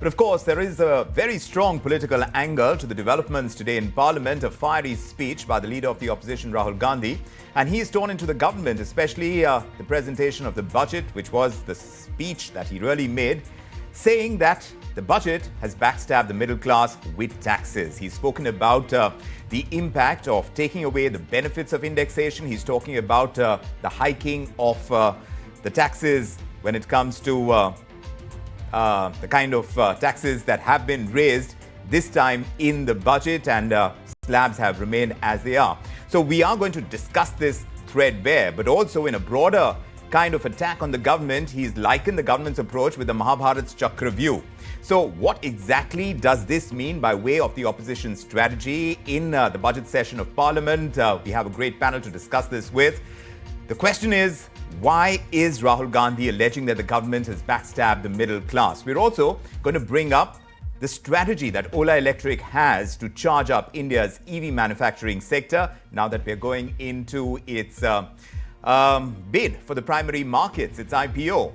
But of course, there is a very strong political angle to the developments today in Parliament, a fiery speech by the leader of the opposition, Rahul Gandhi. And he's torn into the government, especially the presentation of the budget, which was the speech that he really made, saying that the budget has backstabbed the middle class with taxes. He's spoken about the impact of taking away the benefits of indexation. He's talking about the hiking of the taxes when it comes to the kind of taxes that have been raised this time in the budget, and slabs have remained as they are. So we are going to discuss this threadbare, but also in a broader kind of attack on the government. He's likened the government's approach with the Mahabharat's Chakravyuh. So what exactly does this mean by way of the opposition strategy in the budget session of Parliament? We have a great panel to discuss this with. The question is, why is Rahul Gandhi alleging that the government has backstabbed the middle class? We're also going to bring up the strategy that Ola Electric has to charge up India's EV manufacturing sector now that we're going into its bid for the primary markets, its IPO.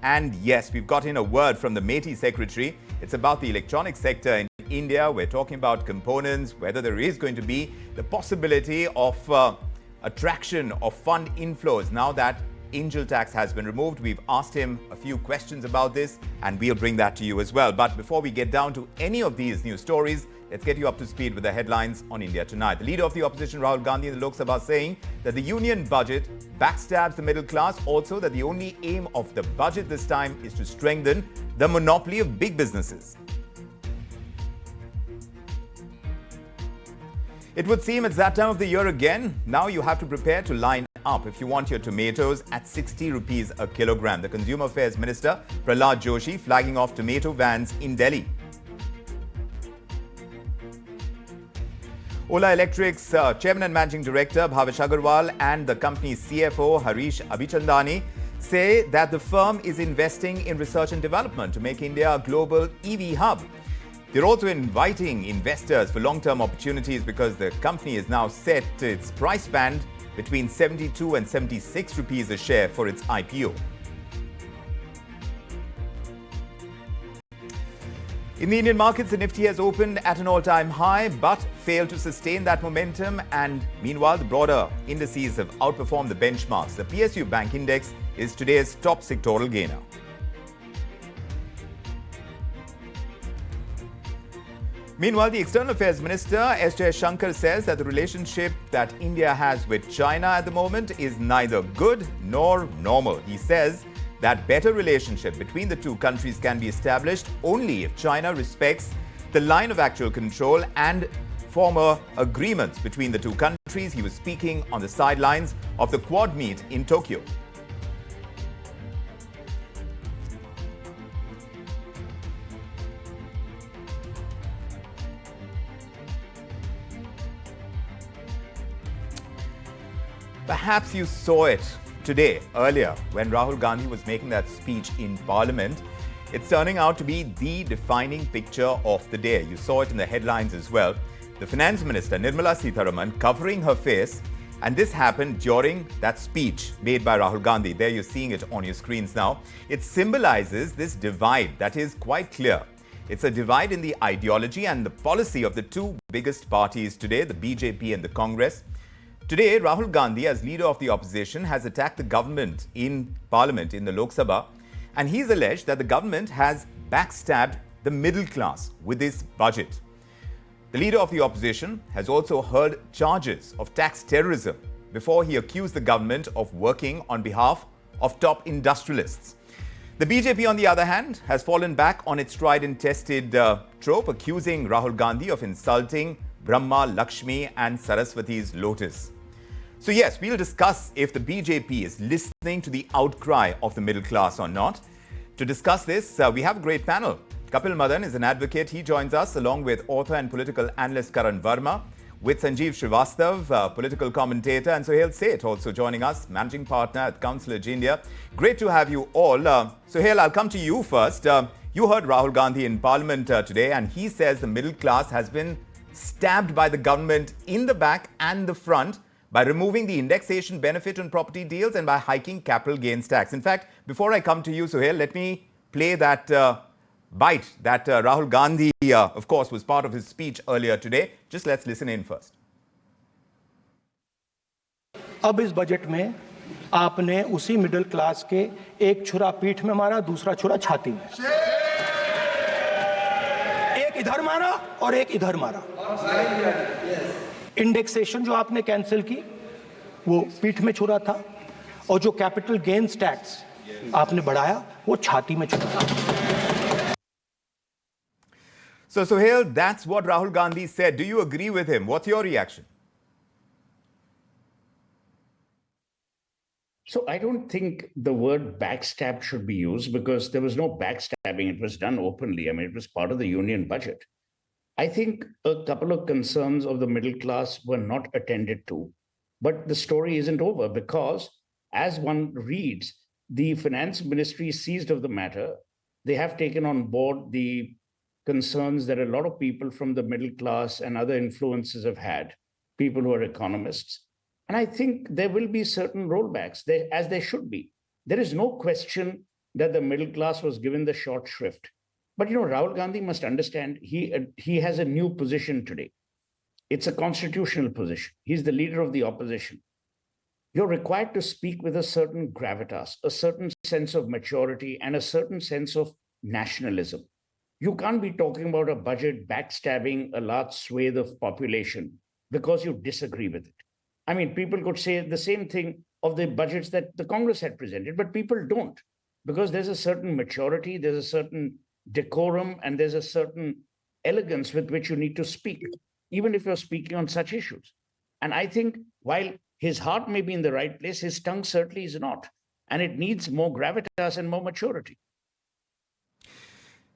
And yes, we've got in a word from the MeitY secretary. It's about the electronic sector in India. We're talking about components, whether there is going to be the possibility of attraction of fund inflows now that Angel tax has been removed. We've asked him a few questions about this, and we'll bring that to you as well. But before we get down to any of these news stories, let's get you up to speed with the headlines on India Tonight. The leader of the opposition, Rahul Gandhi, in the Lok Sabha saying that the union budget backstabs the middle class. Also, that the only aim of the budget this time is to strengthen the monopoly of big businesses. It would seem it's that time of the year again. Now you have to prepare to line up if you want your tomatoes at 60 rupees a kilogram. The Consumer Affairs Minister, Prahlad Joshi, flagging off tomato vans in Delhi. Ola Electric's Chairman and Managing Director, Bhavesh Agarwal, and the company's CFO, Harish Abhichandani, say that the firm is investing in research and development to make India a global EV hub. They're also inviting investors for long-term opportunities because the company is now set its price band between 72 and 76 rupees a share for its IPO. In the Indian markets, the Nifty has opened at an all-time high but failed to sustain that momentum. And meanwhile, the broader indices have outperformed the benchmarks. The PSU Bank Index is today's top sectoral gainer. Meanwhile, the External Affairs Minister, S. Jaishankar, says that the relationship that India has with China at the moment is neither good nor normal. He says that better relationship between the two countries can be established only if China respects the line of actual control and former agreements between the two countries. He was speaking on the sidelines of the Quad meet in Tokyo. Perhaps you saw it today, earlier, when Rahul Gandhi was making that speech in Parliament. It's turning out to be the defining picture of the day. You saw it in the headlines as well. The Finance Minister, Nirmala Sitharaman, covering her face. And this happened during that speech made by Rahul Gandhi. There you're seeing it on your screens now. It symbolizes this divide that is quite clear. It's a divide in the ideology and the policy of the two biggest parties today, the BJP and the Congress. Today, Rahul Gandhi, as leader of the opposition, has attacked the government in Parliament in the Lok Sabha, and he's alleged that the government has backstabbed the middle class with this budget. The leader of the opposition has also heard charges of tax terrorism before he accused the government of working on behalf of top industrialists. The BJP, on the other hand, has fallen back on its tried and tested trope, accusing Rahul Gandhi of insulting Brahma, Lakshmi and Saraswati's lotus. So yes, we'll discuss if the BJP is listening to the outcry of the middle class or not. To discuss this, we have a great panel. Kapil Madan is an advocate. He joins us along with author and political analyst Karan Verma, with Sanjeev Srivastava, political commentator, and Suhel Seth also joining us, managing partner at Counselage India. Great to have you all. Suhel, I'll come to you first. You heard Rahul Gandhi in Parliament today, and he says the middle class has been stabbed by the government in the back and the front by removing the indexation benefit on property deals and by hiking capital gains tax. In fact, before I come to you, Suhel, let me play that bite that Rahul Gandhi, of course, was part of his speech earlier today. Just let's listen in first. अब इस budget में आपने उसी middle class के एक छुरा पीठ में मारा, दूसरा छुरा छाती में, एक इधर मारा और एक इधर मारा। इंडेक्सेशन जो आपने कैंसिल की वो पीठ में छुरा था, और जो कैपिटल गेन्स टैक्स आपने बढ़ाया वो छाती में छुरा था। So, Suhel, that's what Rahul Gandhi said. Do you agree with him? What's your reaction? So I don't think the word backstab should be used, because there was no backstabbing. It was done openly. I mean, it was part of the union budget. I think a couple of concerns of the middle class were not attended to. But the story isn't over, because as one reads, the finance ministry seized of the matter. They have taken on board the concerns that a lot of people from the middle class and other influences have had, people who are economists. And I think there will be certain rollbacks, as there should be. There is no question that the middle class was given the short shrift. But, Rahul Gandhi must understand he has a new position today. It's a constitutional position. He's the leader of the opposition. You're required to speak with a certain gravitas, a certain sense of maturity, and a certain sense of nationalism. You can't be talking about a budget backstabbing a large swathe of population because you disagree with it. I mean, people could say the same thing of the budgets that the Congress had presented, but people don't, because there's a certain maturity, there's a certain decorum, and there's a certain elegance with which you need to speak, even if you're speaking on such issues. And I think while his heart may be in the right place, his tongue certainly is not. And it needs more gravitas and more maturity.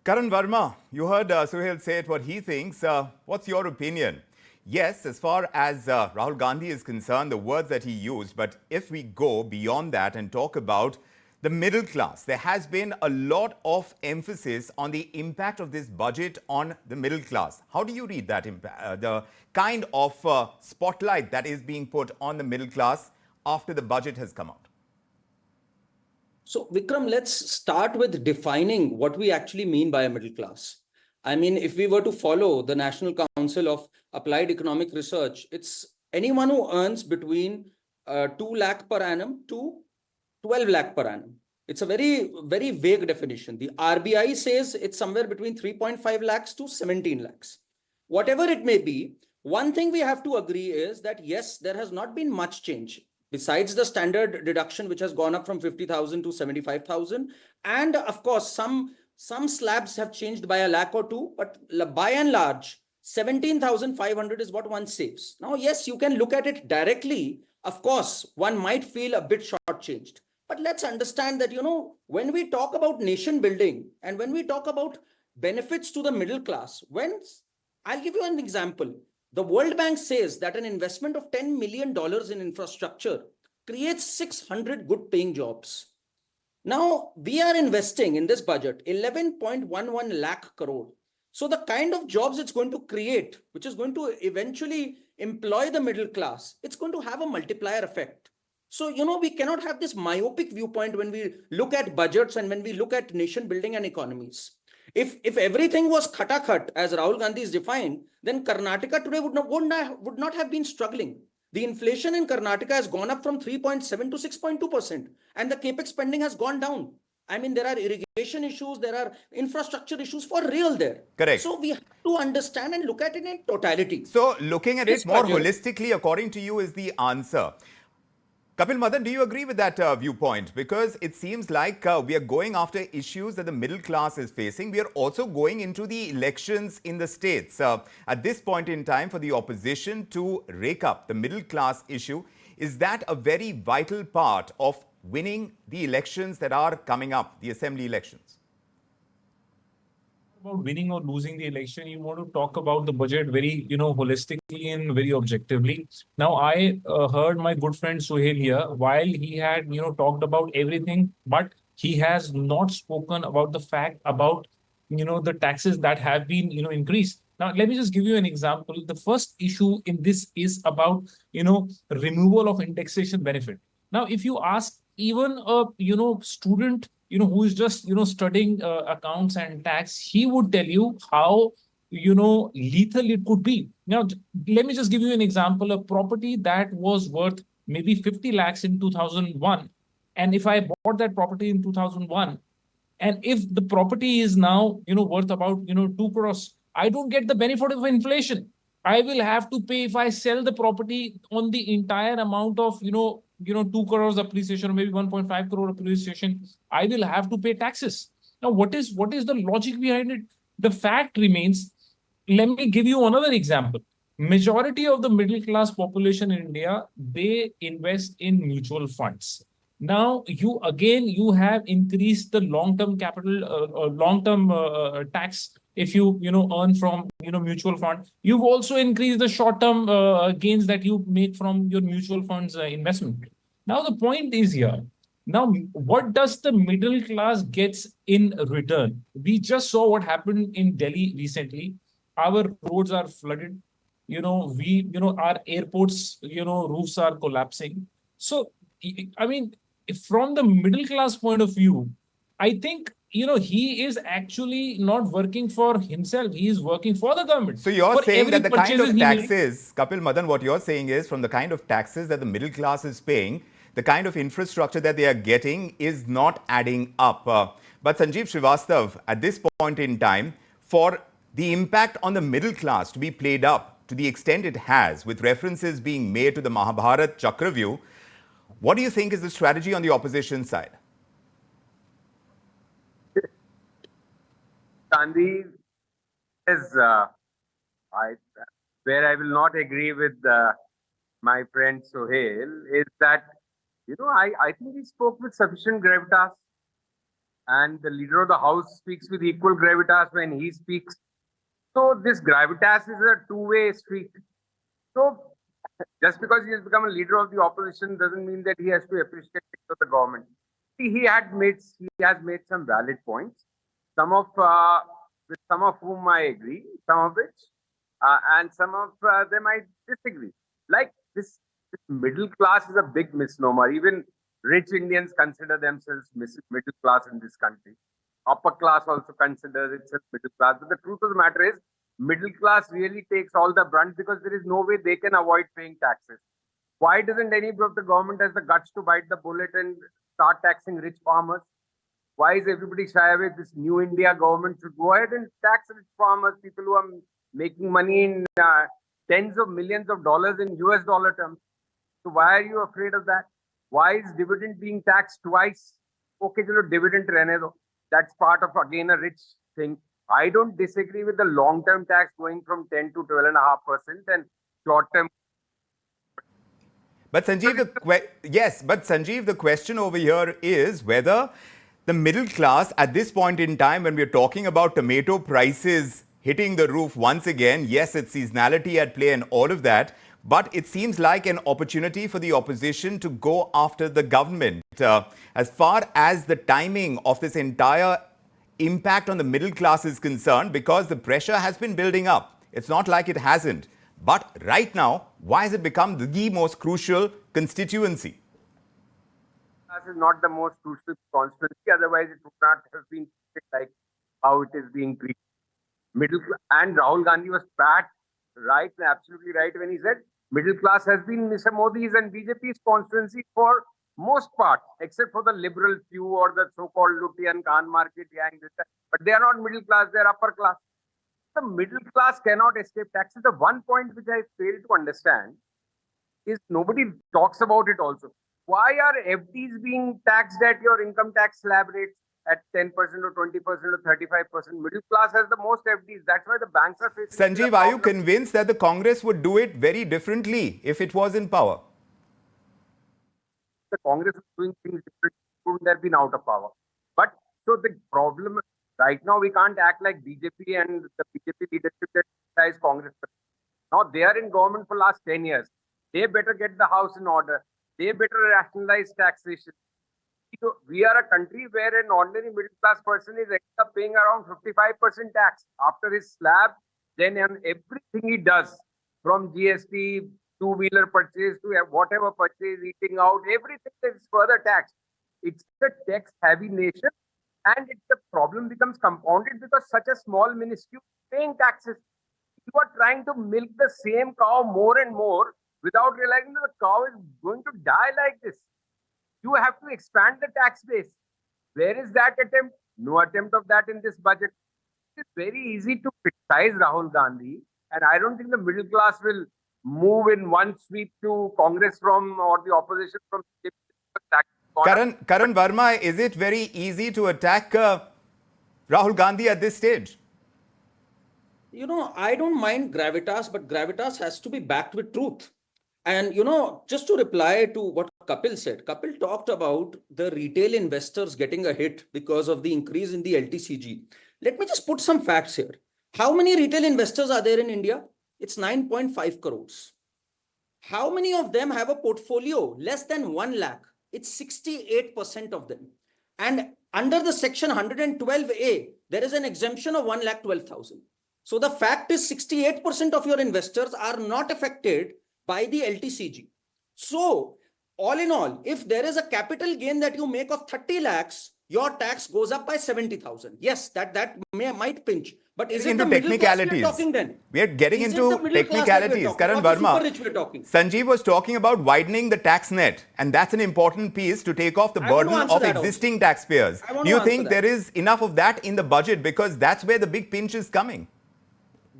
Karan Verma, you heard Suhel say it, what he thinks. What's your opinion? Yes, as far as Rahul Gandhi is concerned, the words that he used, but if we go beyond that and talk about the middle class, there has been a lot of emphasis on the impact of this budget on the middle class. How do you read that impact, the kind of spotlight that is being put on the middle class after the budget has come out? So, Vikram, let's start with defining what we actually mean by a middle class. I mean, if we were to follow the National Council of Applied Economic Research, it's anyone who earns between 2 lakh per annum to 12 lakh per annum. It's a very, very vague definition. The RBI says it's somewhere between 3.5 lakhs to 17 lakhs. Whatever it may be, one thing we have to agree is that, yes, there has not been much change. Besides the standard deduction, which has gone up from 50,000 to 75,000. And of course, some slabs have changed by a lakh or two, but by and large, 17,500 is what one saves. Now, yes, you can look at it directly. Of course, one might feel a bit shortchanged. But let's understand that, when we talk about nation building and when we talk about benefits to the middle class, I'll give you an example. The World Bank says that an investment of $10 million in infrastructure creates 600 good paying jobs. Now, we are investing in this budget 11.11 lakh crore. So the kind of jobs it's going to create, which is going to eventually employ the middle class, it's going to have a multiplier effect. So, we cannot have this myopic viewpoint when we look at budgets and when we look at nation building and economies. If everything was khatakhat, as Rahul Gandhi is defined, then Karnataka today would not have been struggling. The inflation in Karnataka has gone up from 3.7 to 6.2%, and the capex spending has gone down. I mean, there are irrigation issues, there are infrastructure issues for real there. Correct. So we have to understand and look at it in totality. So looking at it more holistically, according to you, is the answer. Kapil Madan, do you agree with that viewpoint? Because it seems like we are going after issues that the middle class is facing. We are also going into the elections in the states. At this point in time, for the opposition to rake up the middle class issue, is that a very vital part of winning the elections that are coming up, the assembly elections? About winning or losing the election, you want to talk about the budget very, holistically and very objectively. Now, I heard my good friend Suhel here, while he had, talked about everything, but he has not spoken about the fact about, the taxes that have been, increased. Now, let me just give you an example. The first issue in this is about, removal of indexation benefit. Now, if you ask even a, student who is just, studying accounts and tax, he would tell you how, lethal it could be. Now, let me just give you an example. A property that was worth maybe 50 lakhs in 2001. And if I bought that property in 2001, and if the property is now, worth about, 2 crores, I don't get the benefit of inflation. I will have to pay if I sell the property on the entire amount of, 2 crores appreciation or maybe 1.5 crore appreciation. I will have to pay taxes. Now, what is the logic behind it? The fact remains. Let me give you another example. Majority of the middle class population in India, they invest in mutual funds. Now, you have increased the long-term capital, long-term tax if you earn from mutual fund. You've also increased the short-term gains that you make from your mutual funds investment. Now, the point is here. Now, what does the middle class gets in return? We just saw what happened in Delhi recently. Our roads are flooded. Our airports, roofs are collapsing. So, I mean, from the middle class point of view, I think he is actually not working for himself. He is working for the government. So you're For saying every that the kind purchases of he makes. taxes, Kapil Madan, what you're saying is from the kind of taxes that the middle class is paying, the kind of infrastructure that they are getting is not adding up. But Sanjeev Srivastava, at this point in time, for the impact on the middle class to be played up to the extent it has, with references being made to the Mahabharat Chakravyuh, what do you think is the strategy on the opposition side? Gandhi is I, where I will not agree with my friend Suhel is that I think he spoke with sufficient gravitas, and the leader of the house speaks with equal gravitas when he speaks. So this gravitas is a two-way street. So just because he has become a leader of the opposition doesn't mean that he has to appreciate the government. He has made some valid points. With some of whom I agree, some of which, and some of them I disagree. Like this middle class is a big misnomer. Even rich Indians consider themselves middle class in this country. Upper class also considers itself middle class. But the truth of the matter is, middle class really takes all the brunt because there is no way they can avoid paying taxes. Why doesn't any of the government has the guts to bite the bullet and start taxing rich farmers? Why is everybody shy away? This new India government should go ahead and tax rich farmers, people who are making money in tens of millions of dollars in US dollar terms. So why are you afraid of that? Why is dividend being taxed twice? Okay, dividend rehne do. That's part of, again, a rich thing. I don't disagree with the long-term tax going from 10 to 12.5% and short-term. But Sanjeev, the question over here is whether the middle class at this point in time, when we're talking about tomato prices hitting the roof once again, yes, it's seasonality at play and all of that, but it seems like an opportunity for the opposition to go after the government. As far as the timing of this entire impact on the middle class is concerned, because the pressure has been building up. It's not like it hasn't. But right now, why has it become the most crucial constituency? This is not the most crucial constituency. Otherwise, it would not have been like how it is being treated. Middle class, and Rahul Gandhi was absolutely right when he said middle class has been Mr. Modi's and BJP's constituency for most part, except for the liberal few or the so-called Luty and Khan market gang. But they are not middle class; they are upper class. The middle class cannot escape taxes. The one point which I fail to understand is nobody talks about it also. Why are FDs being taxed at your income tax slab rates at 10% or 20% or 35%? Middle class has the most FDs. That's why the banks are facing. Sanjeev, are you convinced that the Congress would do it very differently if it was in power? The Congress is doing things differently, couldn't have been out of power. But so the problem right now, we can't act like BJP and the BJP leadership that criticise Congress. Now they are in government for last 10 years. They better get the house in order. They better rationalize taxation. We are a country where an ordinary middle class person is up paying around 55% tax after his slab. Then on everything he does, from GST, two-wheeler purchase to whatever purchase, eating out, everything is further taxed. it's a tax-heavy nation, and the problem becomes compounded because such a small ministry is paying taxes. You are trying to milk the same cow more and more without realizing that the cow is going to die like this. You have to expand the tax base. Where is that attempt? No attempt of that in this budget. It's very easy to criticize Rahul Gandhi, and I don't think the middle class will move in one sweep to Congress from or the opposition from BJP. Karan Verma, is it very easy to attack Rahul Gandhi at this stage? I don't mind gravitas, but gravitas has to be backed with truth. And, just to reply to what Kapil said, Kapil talked about the retail investors getting a hit because of the increase in the LTCG. Let me just put some facts here. How many retail investors are there in India? It's 9.5 crores. How many of them have a portfolio less than 1 lakh? It's 68% of them. And under the section 112A, there is an exemption of 1,12,000. So the fact is 68% of your investors are not affected by the LTCG. So all in all, if there is a capital gain that you make of 30 lakhs, your tax goes up by 70,000. Yes, that might pinch. But is it the middle class we're talking then? We are getting into technicalities. Karan Verma, Sanjeev was talking about widening the tax net, and that's an important piece to take off the burden of existing taxpayers. Do you think there is enough of that in the budget? Because that's where the big pinch is coming.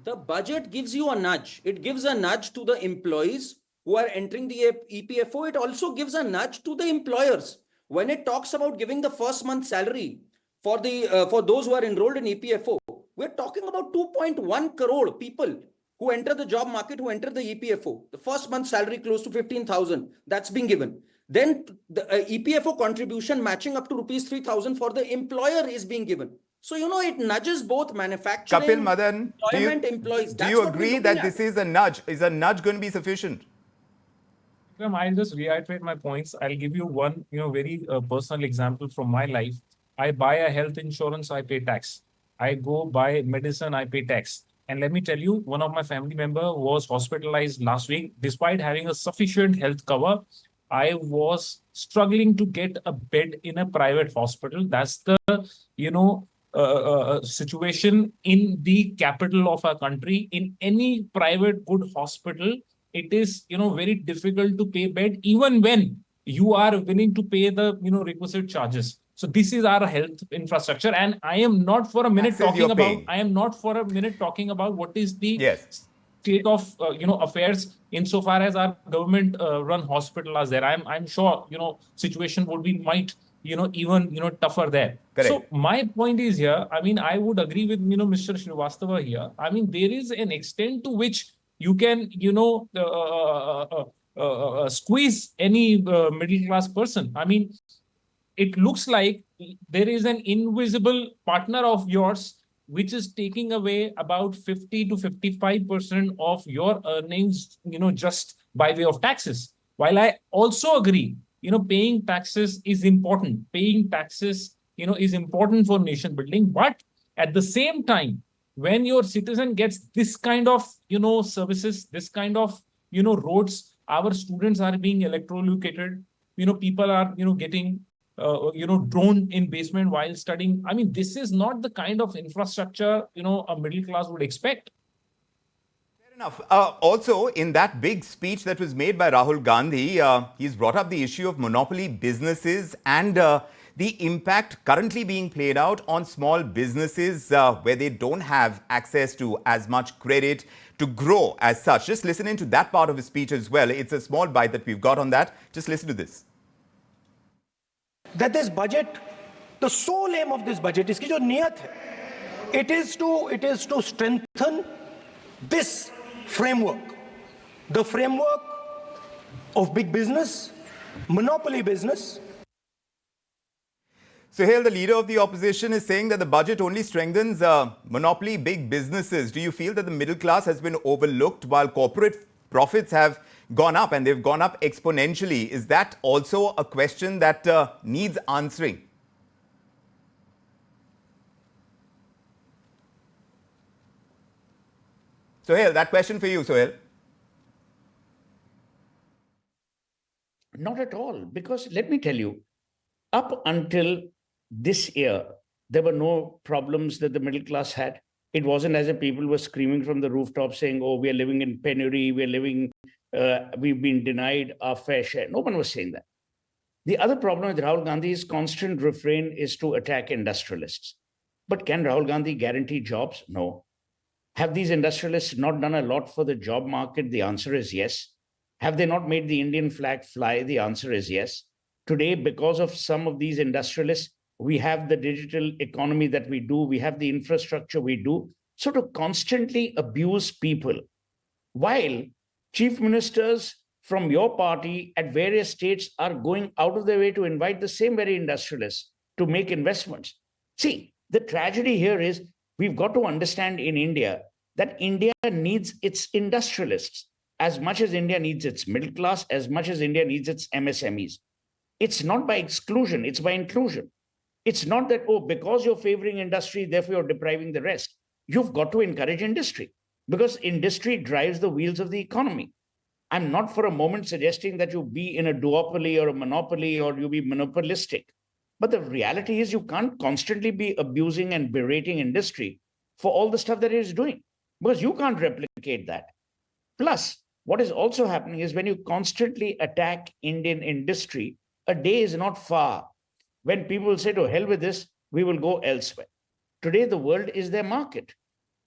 The budget gives you a nudge. It gives a nudge to the employees who are entering the EPFO. It also gives a nudge to the employers. When it talks about giving the first month salary for those who are enrolled in EPFO, we're talking about 2.1 crore people who enter the job market, who enter the EPFO. The first month salary close to 15,000, that's being given. Then the EPFO contribution matching up to rupees 3,000 for the employer is being given. So, it nudges both manufacturing, Kapil Madan, employment, employees. Do you agree that this is a nudge? Is a nudge going to be sufficient? I'll just reiterate my points. I'll give you one, very personal example from my life. I buy a health insurance, I pay tax. I go buy medicine, I pay tax. And let me tell you, one of my family member was hospitalized last week. Despite having a sufficient health cover, I was struggling to get a bed in a private hospital. That's the, situation in the capital of our country. In any private good hospital, it is, very difficult to pay bed, even when you are willing to pay the, requisite charges. So this is our health infrastructure. And I am not for a minute talking about what is the state of, affairs insofar as our government run hospital are there. I'm sure, situation would be even tougher there. Correct. So my point is here, I would agree with, Mr. Srivastava here. There is an extent to which you can, squeeze any middle class person. It looks like there is an invisible partner of yours which is taking away about 50 to 55% of your earnings, just by way of taxes. While I also agree, paying taxes is important. Paying taxes, is important for nation building. But at the same time, when your citizen gets this kind of, services, this kind of, roads, our students are being electrocuted, people are, getting, drone in basement while studying. This is not the kind of infrastructure, a middle class would expect. Fair enough. Also, in that big speech that was made by Rahul Gandhi, he's brought up the issue of monopoly businesses and the impact currently being played out on small businesses where they don't have access to as much credit to grow as such. Just listen into that part of his speech as well. It's a small bite that we've got on that. Just listen to this. That this budget, the sole aim of this budget, iski jo niyat hai, it is to strengthen this framework, the framework of big business, monopoly business. Suhel, the leader of the opposition, is saying that the budget only strengthens monopoly big businesses. Do you feel that the middle class has been overlooked while corporate profits have gone up, and they've gone up exponentially? Is that also a question that needs answering? Suhel, that question for you, Suhel. Not at all, because let me tell you, Up until this year, there were no problems that the middle class had. It wasn't as if people were screaming from the rooftop saying, oh, we are living in penury, we've been denied our fair share. No one was saying that. The other problem with Rahul Gandhi's constant refrain is to attack industrialists. But can Rahul Gandhi guarantee jobs? No. Have these industrialists not done a lot for the job market? The answer is yes. Have they not made the Indian flag fly? The answer is yes. Today, because of some of these industrialists, we have the digital economy that we do, we have the infrastructure we do. So to constantly abuse people, while chief ministers from your party at various states are going out of their way to invite the same very industrialists to make investments. See, the tragedy here is we've got to understand in India that India needs its industrialists as much as India needs its middle class, as much as India needs its MSMEs. It's not by exclusion, it's by inclusion. It's not that, oh, because you're favoring industry, therefore you're depriving the rest. You've got to encourage industry because industry drives the wheels of the economy. I'm not for a moment suggesting that you be in a duopoly or a monopoly or you be monopolistic. But the reality is you can't constantly be abusing and berating industry for all the stuff that it is doing because you can't replicate that. Plus, what is also happening is when you constantly attack Indian industry, a day is not far when people say, to hell with this, we will go elsewhere. Today, the world is their market.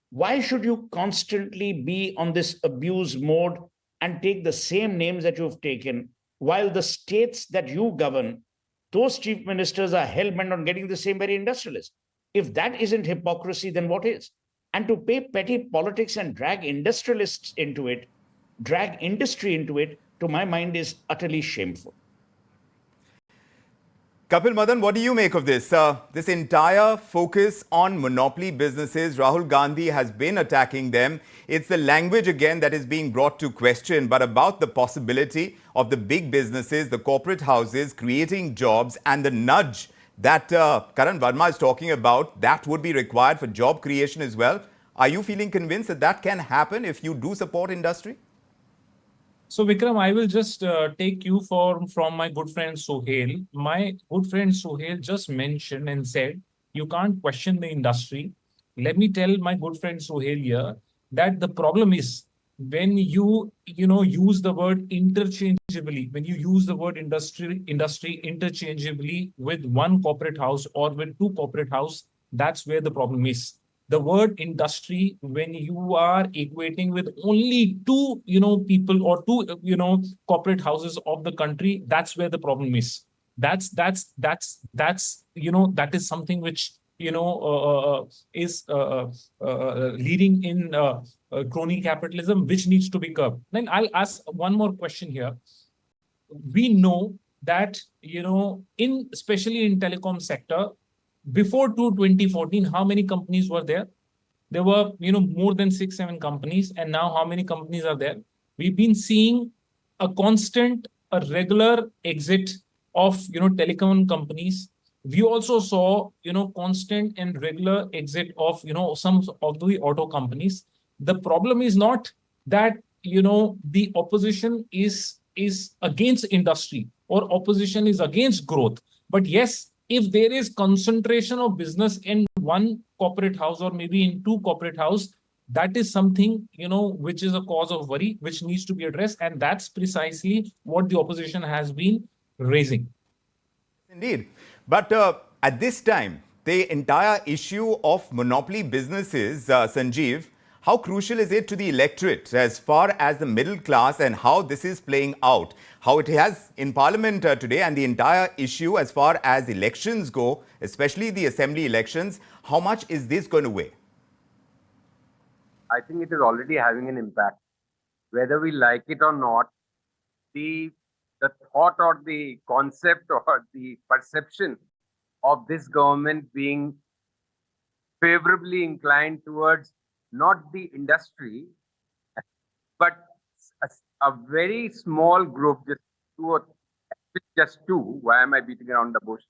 Why should you constantly be on this abuse mode and take the same names that you've taken while the states that you govern, those chief ministers are hell-bent on getting the same very industrialists? If that isn't hypocrisy, then what is? And to pay petty politics and drag industrialists into it, drag industry into it, to my mind, is utterly shameful. Kapil Madan, what do you make of this? This entire focus on monopoly businesses, Rahul Gandhi has been attacking them. It's the language again that is being brought to question, but about the possibility of the big businesses, the corporate houses creating jobs and the nudge that Karan Verma is talking about, that would be required for job creation as well. Are you feeling convinced that that can happen if you do support industry? So Vikram, I will just take you from my good friend Suhel. My good friend Suhel just mentioned and said, you can't question the industry. Let me tell my good friend Suhel here that the problem is when you use the word interchangeably, when you use the word industry interchangeably with one corporate house or with two corporate house, that's where the problem is. The word industry, when you are equating with only two people or two corporate houses of the country, that's where the problem is. That is something which is leading in crony capitalism, which needs to be curbed. Then I'll ask one more question here. We know that in especially in telecom sector, before 2014, how many companies were there? There were more than 6-7 companies, and now how many companies are there? We've been seeing a constant, a regular exit of telecom companies. We also saw constant and regular exit of some of the auto companies. The problem is not that the opposition is against industry or opposition is against growth, but yes, if there is concentration of business in one corporate house or maybe in two corporate house, that is something which is a cause of worry, which needs to be addressed, and that's precisely what the opposition has been raising. Indeed. But at this time, the entire issue of monopoly businesses, Sanjeev, how crucial is it to the electorate as far as the middle class and how this is playing out? How it has in Parliament today and the entire issue as far as elections go, especially the assembly elections, how much is this going to weigh? I think it is already having an impact. Whether we like it or not, the thought or the concept or the perception of this government being favorably inclined towards not the industry, but a very small group, just two, why am I beating around the bush,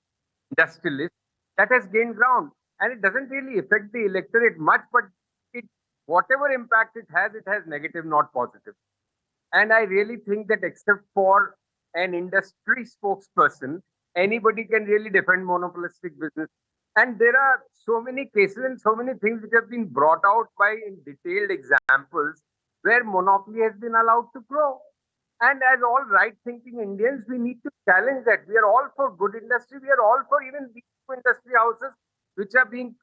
industrialists, that has gained ground. And it doesn't really affect the electorate much, but whatever impact it has negative, not positive. And I really think that except for an industry spokesperson, anybody can really defend monopolistic business. And there are so many cases and so many things which have been brought out by in detailed examples where monopoly has been allowed to grow. And as all right-thinking Indians, we need to challenge that. We are all for good industry. We are all for even these industry houses which are being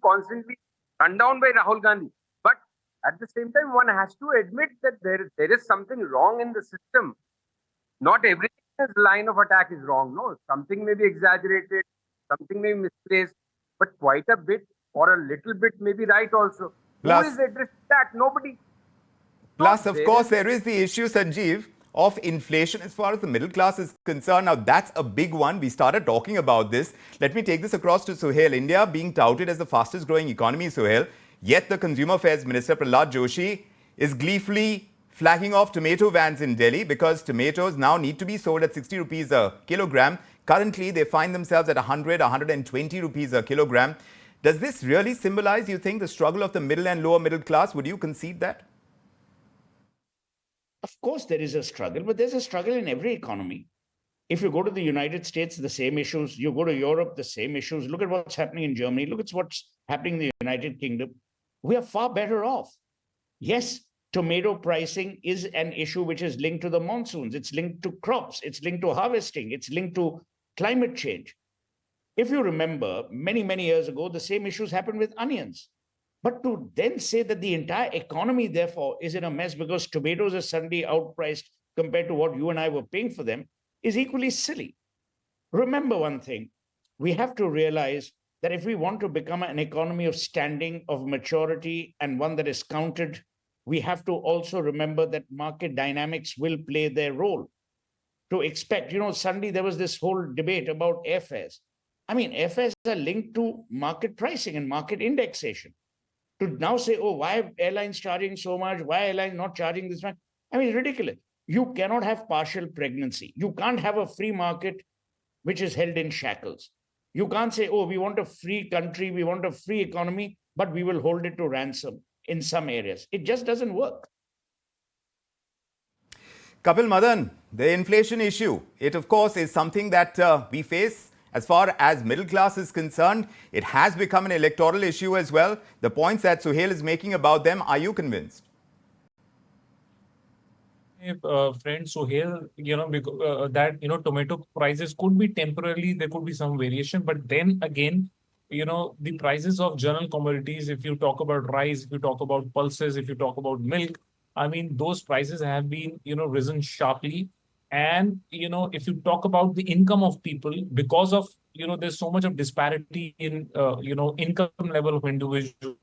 constantly run down by Rahul Gandhi. But at the same time, one has to admit that there is something wrong in the system. Not everything in this line of attack is wrong. No, something may be exaggerated, something may be misplaced, but quite a bit or a little bit may be right also. Plus- Who is addressing that? Nobody. Plus, of course, there is the issue, Sanjeev, of inflation as far as the middle class is concerned. Now, that's a big one. We started talking about this. Let me take this across to Suhel. India being touted as the fastest growing economy, Suhel. Yet the Consumer Affairs Minister, Prahlad Joshi, is gleefully flagging off tomato vans in Delhi because tomatoes now need to be sold at 60 rupees a kilogram. Currently, they find themselves at 120 rupees a kilogram. Does this really symbolize, you think, the struggle of the middle and lower middle class? Would you concede that? Of course, there is a struggle, but there's a struggle in every economy. If you go to the United States, the same issues. You go to Europe, the same issues. Look at what's happening in Germany. Look at what's happening in the United Kingdom. We are far better off. Yes, tomato pricing is an issue which is linked to the monsoons. It's linked to crops. It's linked to harvesting. It's linked to climate change. If you remember, many, many years ago, the same issues happened with onions. But to then say that the entire economy, therefore, is in a mess because tomatoes are suddenly outpriced compared to what you and I were paying for them is equally silly. Remember one thing, we have to realize that if we want to become an economy of standing, of maturity, and one that is counted, we have to also remember that market dynamics will play their role. To expect, suddenly there was this whole debate about airfares. I mean, airfares are linked to market pricing and market indexation. To now say, oh, why are airlines charging so much? Why are airlines not charging this much? I mean, it's ridiculous. You cannot have partial pregnancy. You can't have a free market which is held in shackles. You can't say, oh, we want a free country, we want a free economy, but we will hold it to ransom in some areas. It just doesn't work. Kapil Madan, the inflation issue, it of course is something that we face. As far as middle class is concerned, it has become an electoral issue as well. The points that Suhel is making about them, are you convinced? Friend Suhel, that, tomato prices could be temporarily, there could be some variation, but then again, the prices of general commodities, if you talk about rice, if you talk about pulses, if you talk about milk, I mean, those prices have been, risen sharply. And, if you talk about the income of people, because of, there's so much of disparity in, income level of individuals,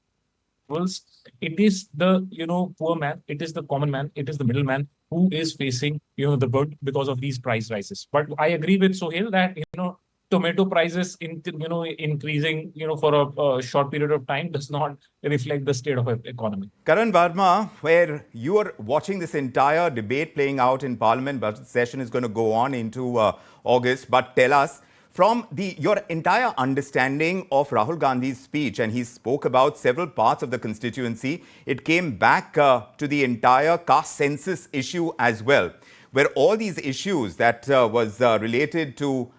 it is the, poor man, it is the common man, it is the middleman who is facing, the burden because of these price rises. But I agree with Suhel that, tomato prices increasing, for a short period of time does not reflect the state of the economy. Karan Verma, where you are watching this entire debate playing out in Parliament, budget session is going to go on into August. But tell us, from your entire understanding of Rahul Gandhi's speech, and he spoke about several parts of the constituency, it came back to the entire caste census issue as well, where all these issues that was related to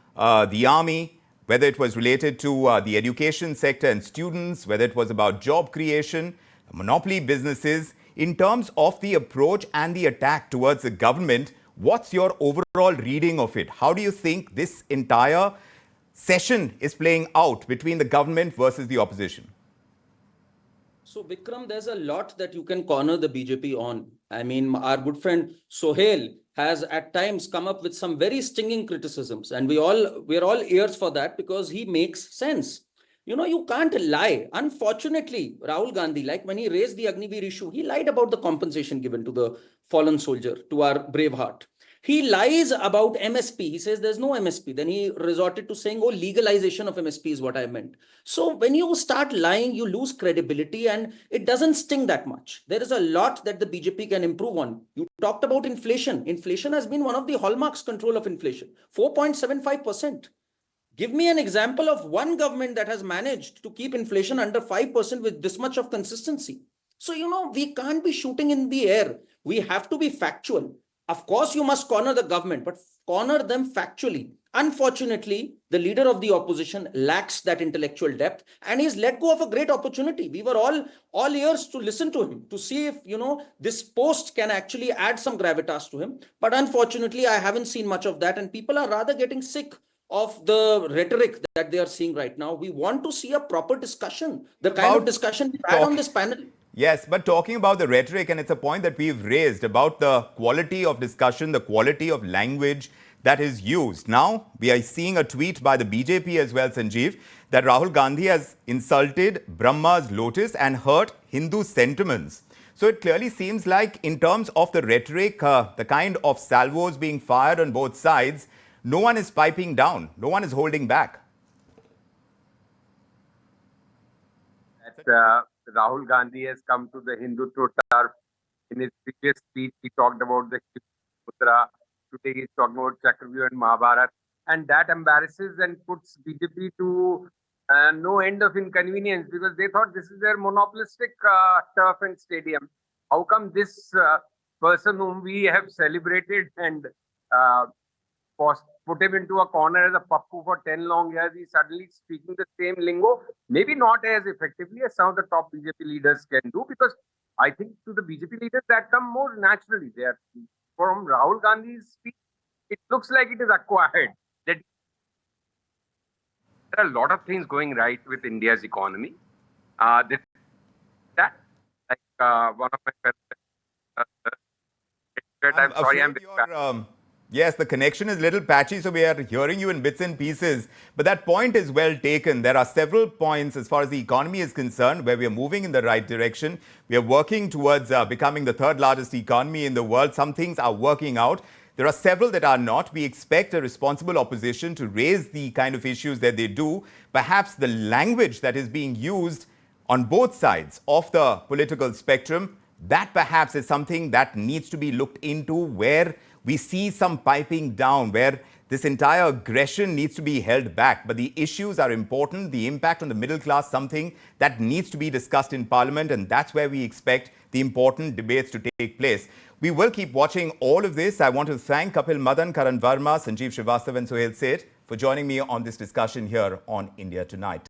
the army, whether it was related to the education sector and students, whether it was about job creation, monopoly businesses, in terms of the approach and the attack towards the government, what's your overall reading of it? How do you think this entire session is playing out between the government versus the opposition? So, Vikram, there's a lot that you can corner the BJP on. I mean, our good friend Suhel has at times come up with some very stinging criticisms, and we're all ears for that because he makes sense. You can't lie. Unfortunately, Rahul Gandhi, like when he raised the Agniveer issue, he lied about the compensation given to the fallen soldier, to our brave heart. He lies about MSP. He says there's no MSP. Then he resorted to saying, oh, legalization of MSP is what I meant. So when you start lying, you lose credibility and it doesn't sting that much. There is a lot that the BJP can improve on. You talked about inflation. Inflation has been one of the hallmarks control of inflation, 4.75%. Give me an example of one government that has managed to keep inflation under 5% with this much of consistency. So, we can't be shooting in the air. We have to be factual. Of course, you must corner the government, but corner them factually. Unfortunately, the leader of the opposition lacks that intellectual depth, and he's let go of a great opportunity. We were all ears to listen to him, to see if this post can actually add some gravitas to him. But unfortunately, I haven't seen much of that, and people are rather getting sick of the rhetoric that they are seeing right now. We want to see a proper discussion, the kind of discussion we had on this panel. Yes, but talking about the rhetoric, and it's a point that we've raised about the quality of discussion, the quality of language that is used. Now, we are seeing a tweet by the BJP as well, Sanjeev, that Rahul Gandhi has insulted Brahma's lotus and hurt Hindu sentiments. So it clearly seems like in terms of the rhetoric, the kind of salvos being fired on both sides, no one is piping down, no one is holding back. Rahul Gandhi has come to the Hindutva turf. In his previous speech, he talked about the Mudra. Today, he's talking about Chakravyuh and Mahabharat. And that embarrasses and puts BJP to no end of inconvenience, because they thought this is their monopolistic turf and stadium. How come this person whom we have celebrated and put him into a corner as a pappu for 10 long years, he's suddenly speaking the same lingo, maybe not as effectively as some of the top BJP leaders can do, because I think to the BJP leaders that come more naturally. They are, from Rahul Gandhi's speech, it looks like it is acquired. That there are a lot of things going right with India's economy. One of my friends. Yes, the connection is a little patchy, so we are hearing you in bits and pieces. But that point is well taken. There are several points as far as the economy is concerned where we are moving in the right direction. We are working towards becoming the third largest economy in the world. Some things are working out. There are several that are not. We expect a responsible opposition to raise the kind of issues that they do. Perhaps the language that is being used on both sides of the political spectrum, that perhaps is something that needs to be looked into, where we see some piping down, where this entire aggression needs to be held back. But the issues are important. The impact on the middle class, something that needs to be discussed in Parliament, and that's where we expect the important debates to take place. We will keep watching all of this. I want to thank Kapil Madan, Karan Verma, Sanjeev Srivastava and Suhel Seth for joining me on this discussion here on India Tonight.